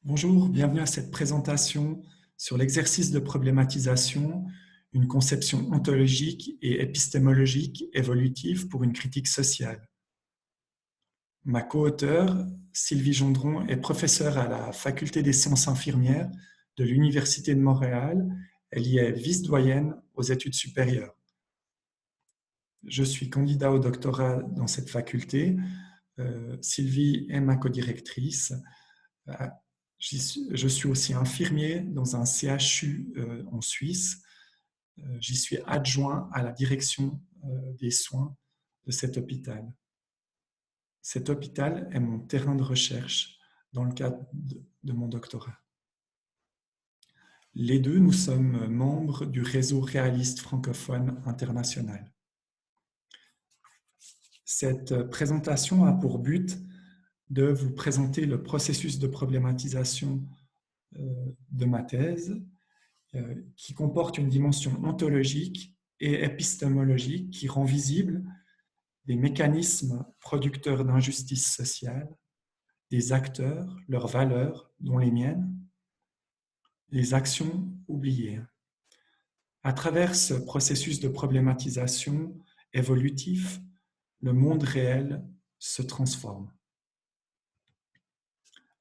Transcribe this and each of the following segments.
Bonjour, bienvenue à cette présentation sur l'exercice de problématisation, une conception ontologique et épistémologique évolutive pour une critique sociale. Ma co-auteure, Sylvie Gendron, est professeure à la Faculté des sciences infirmières de l'Université de Montréal. Elle y est vice-doyenne aux études supérieures. Je suis candidat au doctorat dans cette faculté. Sylvie est ma codirectrice. Je suis aussi infirmier dans un CHU en Suisse. J'y suis adjoint à la direction des soins de cet hôpital. Cet hôpital est mon terrain de recherche dans le cadre de mon doctorat. Les deux, nous sommes membres du réseau réaliste francophone international. Cette présentation a pour but de vous présenter le processus de problématisation de ma thèse, qui comporte une dimension ontologique et épistémologique qui rend visible des mécanismes producteurs d'injustice sociale, des acteurs, leurs valeurs, dont les miennes, les actions oubliées. À travers ce processus de problématisation évolutif, le monde réel se transforme.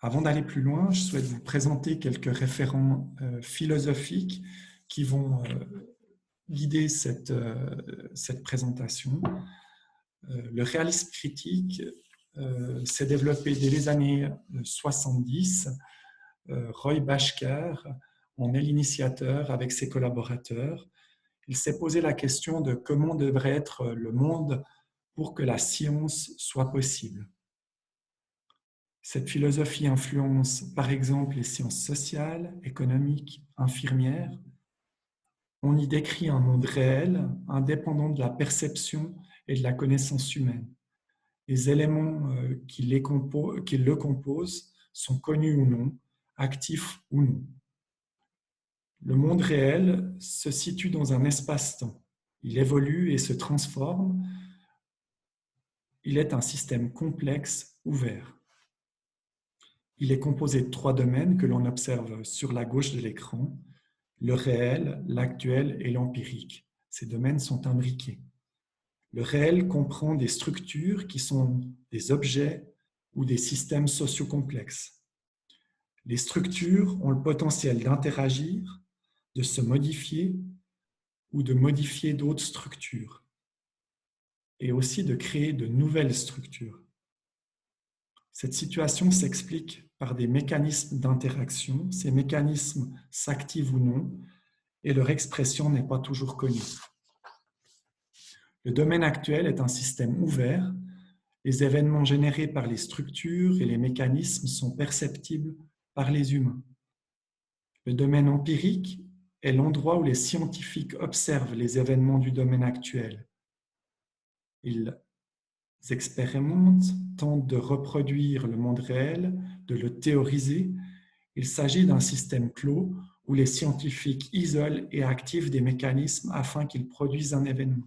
Avant d'aller plus loin, je souhaite vous présenter quelques référents philosophiques qui vont guider cette présentation. Le réalisme critique s'est développé dès les années 70. Roy Bhaskar en est l'initiateur avec ses collaborateurs. Il s'est posé la question de comment devrait être le monde pour que la science soit possible. Cette philosophie influence par exemple les sciences sociales, économiques, infirmières. On y décrit un monde réel, indépendant de la perception et de la connaissance humaine. Les éléments qui le composent sont connus ou non, actifs ou non. Le monde réel se situe dans un espace-temps. Il évolue et se transforme. Il est un système complexe, ouvert. Il est composé de 3 domaines que l'on observe sur la gauche de l'écran: le réel, l'actuel et l'empirique. Ces domaines sont imbriqués. Le réel comprend des structures qui sont des objets ou des systèmes socio-complexes. Les structures ont le potentiel d'interagir, de se modifier ou de modifier d'autres structures, et aussi de créer de nouvelles structures. Cette situation s'explique par des mécanismes d'interaction. Ces mécanismes s'activent ou non, et leur expression n'est pas toujours connue. Le domaine actuel est un système ouvert. Les événements générés par les structures et les mécanismes sont perceptibles par les humains. Le domaine empirique est l'endroit où les scientifiques observent les événements du domaine actuel. Ils expérimentent, tentent de reproduire le monde réel, de le théoriser. Il s'agit d'un système clos où les scientifiques isolent et activent des mécanismes afin qu'ils produisent un événement.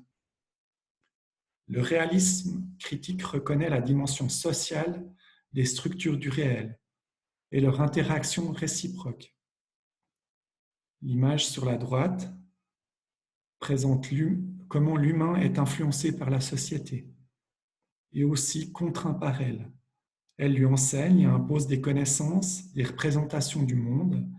Le réalisme critique reconnaît la dimension sociale des structures du réel et leur interaction réciproque. L'image sur la droite présente comment l'humain est influencé par la société et aussi contraint par elle. Elle lui enseigne et impose des connaissances, des représentations du monde,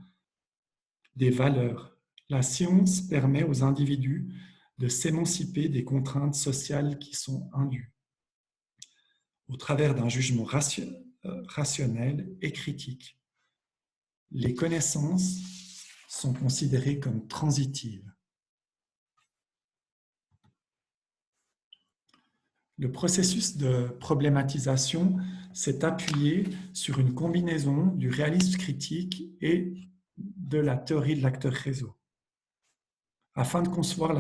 des valeurs. La science permet aux individus de s'émanciper des contraintes sociales qui sont indues, au travers d'un jugement rationnel et critique. Les connaissances sont considérées comme transitives. Le processus de problématisation s'est appuyé sur une combinaison du réalisme critique et de la théorie de l'acteur réseau, afin de concevoir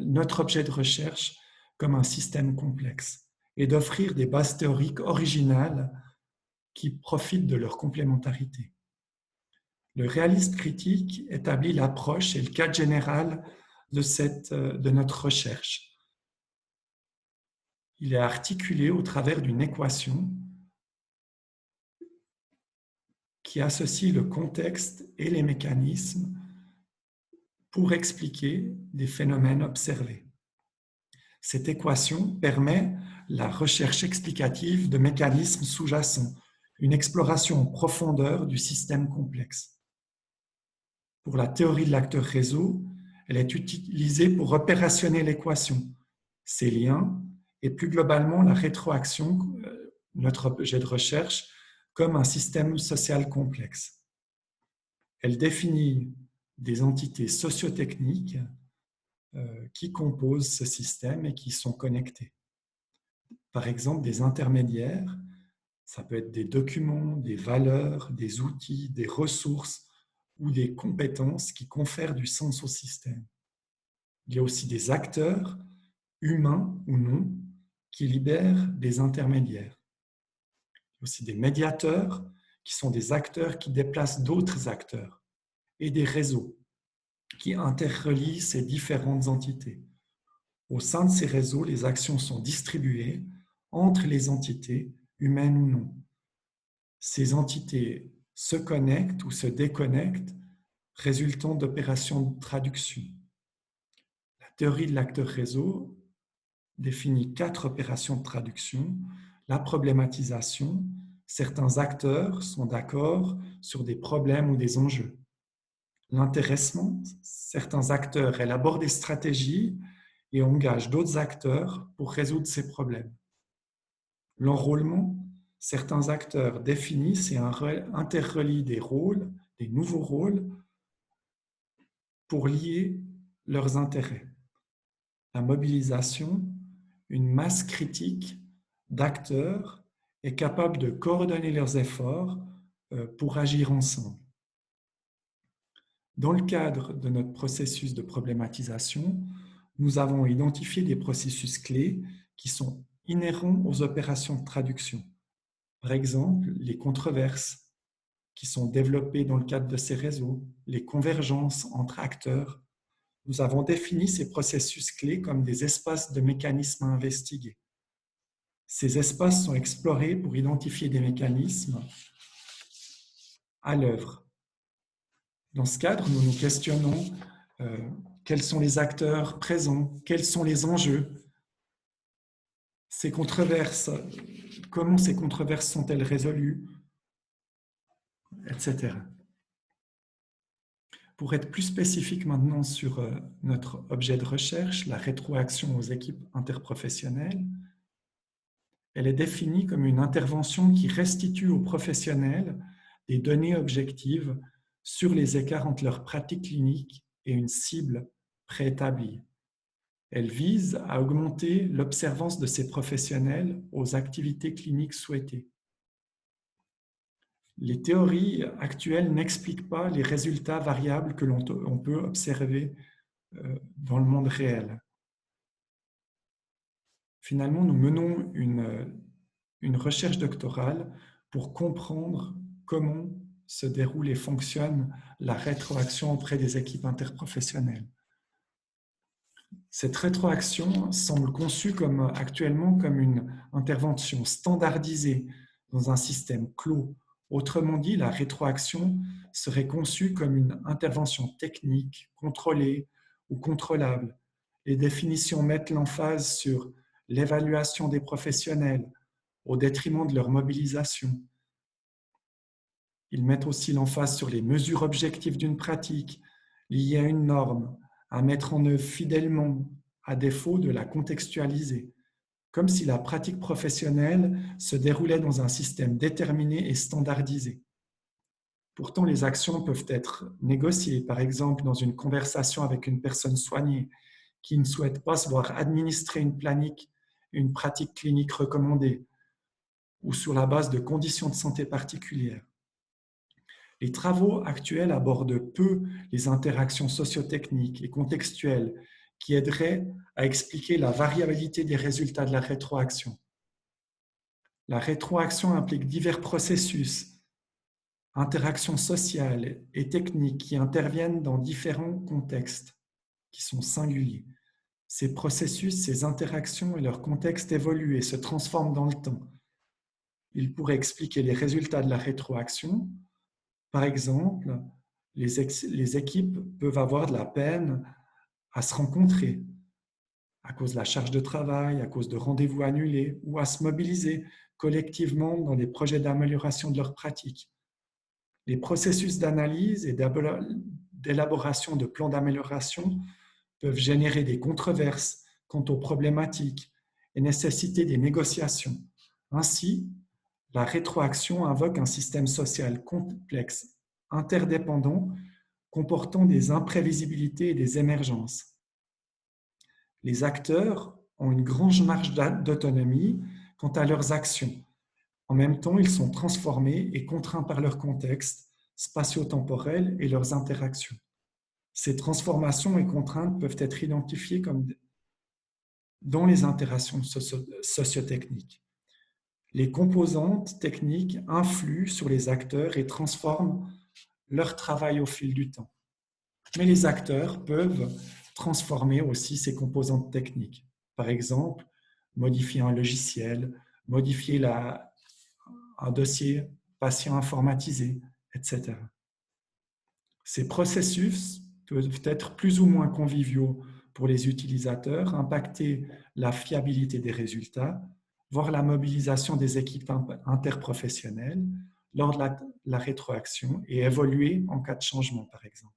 notre objet de recherche comme un système complexe et d'offrir des bases théoriques originales qui profitent de leur complémentarité. Le réalisme critique établit l'approche et le cadre général de notre recherche. Il est articulé au travers d'une équation qui associe le contexte et les mécanismes pour expliquer des phénomènes observés. Cette équation permet la recherche explicative de mécanismes sous-jacents, une exploration en profondeur du système complexe. Pour la théorie de l'acteur réseau, elle est utilisée pour opérationner l'équation, ses liens et plus globalement la rétroaction, notre objet de recherche, comme un système social complexe. Elle définit des entités sociotechniques qui composent ce système et qui sont connectées. Par exemple, des intermédiaires, ça peut être des documents, des valeurs, des outils, des ressources ou des compétences qui confèrent du sens au système. Il y a aussi des acteurs, humains ou non, qui libèrent des intermédiaires. Il y a aussi des médiateurs, qui sont des acteurs qui déplacent d'autres acteurs, et des réseaux qui interrelient ces différentes entités. Au sein de ces réseaux, les actions sont distribuées entre les entités, humaines ou non. Ces entités se connectent ou se déconnectent, résultant d'opérations de traduction. La théorie de l'acteur réseau définit 4 opérations de traduction. La problématisation, certains acteurs sont d'accord sur des problèmes ou des enjeux. L'intéressement, certains acteurs élaborent des stratégies et engagent d'autres acteurs pour résoudre ces problèmes. L'enrôlement, certains acteurs définissent et interrelient des rôles, des nouveaux rôles, pour lier leurs intérêts. La mobilisation, une masse critique d'acteurs est capable de coordonner leurs efforts pour agir ensemble. Dans le cadre de notre processus de problématisation, nous avons identifié des processus clés qui sont inhérents aux opérations de traduction. Par exemple, les controverses qui sont développées dans le cadre de ces réseaux, les convergences entre acteurs. Nous avons défini ces processus clés comme des espaces de mécanismes à investiguer. Ces espaces sont explorés pour identifier des mécanismes à l'œuvre. Dans ce cadre, nous nous questionnons quels sont les acteurs présents, quels sont les enjeux, ces controverses, comment ces controverses sont-elles résolues, etc. Pour être plus spécifique maintenant sur notre objet de recherche, la rétroaction aux équipes interprofessionnelles, elle est définie comme une intervention qui restitue aux professionnels des données objectives sur les écarts entre leurs pratiques cliniques et une cible préétablie. Elle vise à augmenter l'observance de ces professionnels aux activités cliniques souhaitées. Les théories actuelles n'expliquent pas les résultats variables que l'on peut observer dans le monde réel. Finalement, nous menons une recherche doctorale pour comprendre comment se déroule et fonctionne la rétroaction auprès des équipes interprofessionnelles. Cette rétroaction semble conçue actuellement comme une intervention standardisée dans un système clos. Autrement dit, la rétroaction serait conçue comme une intervention technique, contrôlée ou contrôlable. Les définitions mettent l'emphase sur l'évaluation des professionnels au détriment de leur mobilisation. Ils mettent aussi l'emphase sur les mesures objectives d'une pratique liées à une norme, à mettre en œuvre fidèlement, à défaut de la contextualiser, comme si la pratique professionnelle se déroulait dans un système déterminé et standardisé. Pourtant, les actions peuvent être négociées, par exemple dans une conversation avec une personne soignée qui ne souhaite pas se voir administrer une pratique clinique recommandée ou sur la base de conditions de santé particulières. Les travaux actuels abordent peu les interactions sociotechniques et contextuelles qui aideraient à expliquer la variabilité des résultats de la rétroaction. La rétroaction implique divers processus, interactions sociales et techniques qui interviennent dans différents contextes qui sont singuliers. Ces processus, ces interactions et leur contexte évoluent et se transforment dans le temps. Ils pourraient expliquer les résultats de la rétroaction Par exemple, les équipes peuvent avoir de la peine à se rencontrer à cause de la charge de travail, à cause de rendez-vous annulés ou à se mobiliser collectivement dans des projets d'amélioration de leurs pratiques. Les processus d'analyse et d'élaboration de plans d'amélioration peuvent générer des controverses quant aux problématiques et nécessiter des négociations. Ainsi, la rétroaction invoque un système social complexe, interdépendant, comportant des imprévisibilités et des émergences. Les acteurs ont une grande marge d'autonomie quant à leurs actions. En même temps, ils sont transformés et contraints par leur contexte spatio-temporel et leurs interactions. Ces transformations et contraintes peuvent être identifiées comme dans les interactions sociotechniques. Les composantes techniques influent sur les acteurs et transforment leur travail au fil du temps. Mais les acteurs peuvent transformer aussi ces composantes techniques. Par exemple, modifier un logiciel, modifier un dossier patient informatisé, etc. Ces processus peuvent être plus ou moins conviviaux pour les utilisateurs, impacter la fiabilité des résultats, voire la mobilisation des équipes interprofessionnelles lors de la rétroaction et évoluer en cas de changement, par exemple.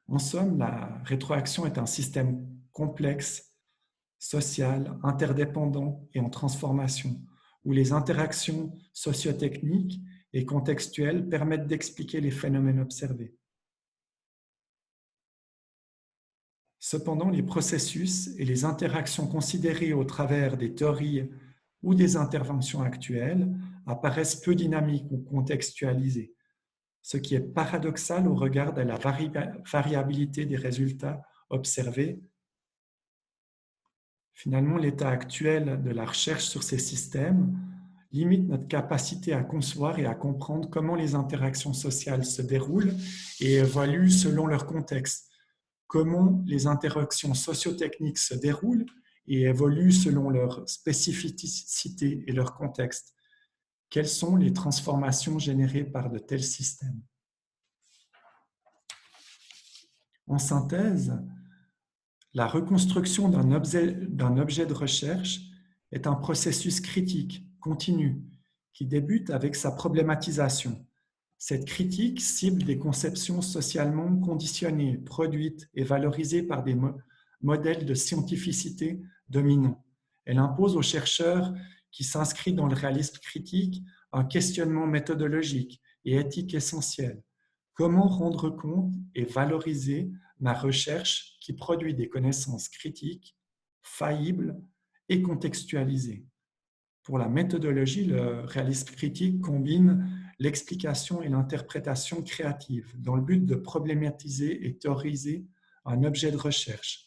En somme, la rétroaction est un système complexe, social, interdépendant et en transformation, où les interactions sociotechniques et contextuelles permettent d'expliquer les phénomènes observés. Cependant, les processus et les interactions considérées au travers des théories ou des interventions actuelles apparaissent peu dynamiques ou contextualisées, ce qui est paradoxal au regard de la variabilité des résultats observés. Finalement, l'état actuel de la recherche sur ces systèmes limite notre capacité à concevoir et à comprendre comment les interactions sociales se déroulent et évoluent selon leur contexte, comment les interactions sociotechniques se déroulent et évoluent selon leur spécificité et leur contexte. Quelles sont les transformations générées par de tels systèmes? En synthèse, la reconstruction d'un objet de recherche est un processus critique, continu, qui débute avec sa problématisation. Cette critique cible des conceptions socialement conditionnées, produites et valorisées par des modèles de scientificité dominants. Elle impose aux chercheurs qui s'inscrivent dans le réalisme critique un questionnement méthodologique et éthique essentiel. Comment rendre compte et valoriser ma recherche qui produit des connaissances critiques, faillibles et contextualisées? Pour la méthodologie, le réalisme critique combine l'explication et l'interprétation créative dans le but de problématiser et théoriser un objet de recherche,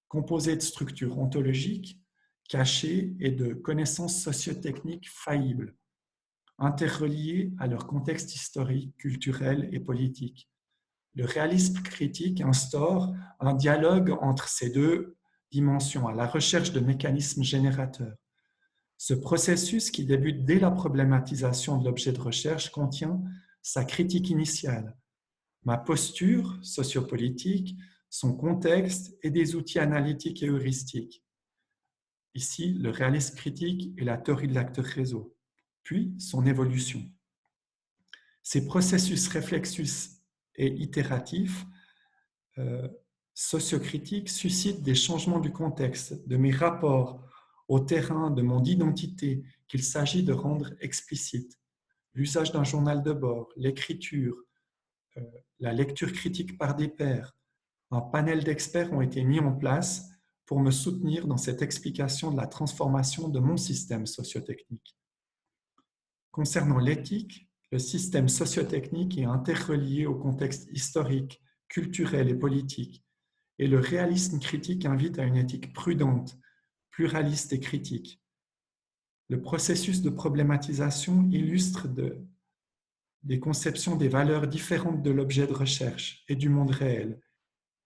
composé de structures ontologiques cachées et de connaissances sociotechniques faillibles, interreliées à leur contexte historique, culturel et politique. Le réalisme critique instaure un dialogue entre ces deux dimensions, à la recherche de mécanismes générateurs. Ce processus, qui débute dès la problématisation de l'objet de recherche, contient sa critique initiale, ma posture sociopolitique, son contexte et des outils analytiques et heuristiques. Ici, le réalisme critique et la théorie de l'acteur réseau, puis son évolution. Ces processus réflexus et itératifs sociocritiques suscitent des changements du contexte, de mes rapports au terrain, de mon identité, qu'il s'agit de rendre explicite. L'usage d'un journal de bord, l'écriture, la lecture critique par des pairs, un panel d'experts ont été mis en place pour me soutenir dans cette explication de la transformation de mon système sociotechnique. Concernant l'éthique, le système sociotechnique est interrelié au contexte historique, culturel et politique, et le réalisme critique invite à une éthique prudente, pluraliste et critique. Le processus de problématisation illustre des conceptions des valeurs différentes de l'objet de recherche et du monde réel,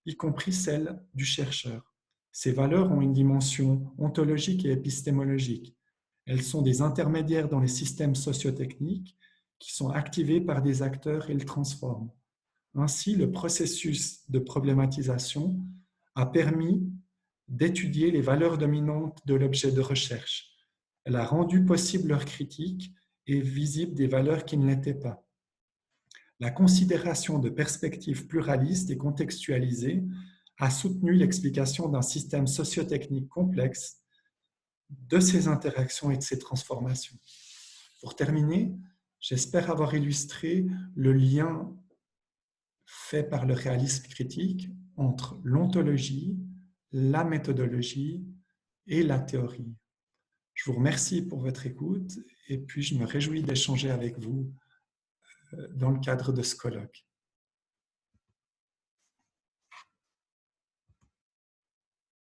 y compris celles du chercheur. Ces valeurs ont une dimension ontologique et épistémologique. Elles sont des intermédiaires dans les systèmes sociotechniques qui sont activés par des acteurs et le transforment. Ainsi, le processus de problématisation a permis d'étudier les valeurs dominantes de l'objet de recherche. Elle a rendu possible leur critique et visible des valeurs qui ne l'étaient pas. La considération de perspectives pluralistes et contextualisées a soutenu l'explication d'un système sociotechnique complexe, de ces interactions et de ces transformations. Pour terminer, j'espère avoir illustré le lien fait par le réalisme critique entre l'ontologie, la méthodologie et la théorie. Je vous remercie pour votre écoute et puis je me réjouis d'échanger avec vous dans le cadre de ce colloque.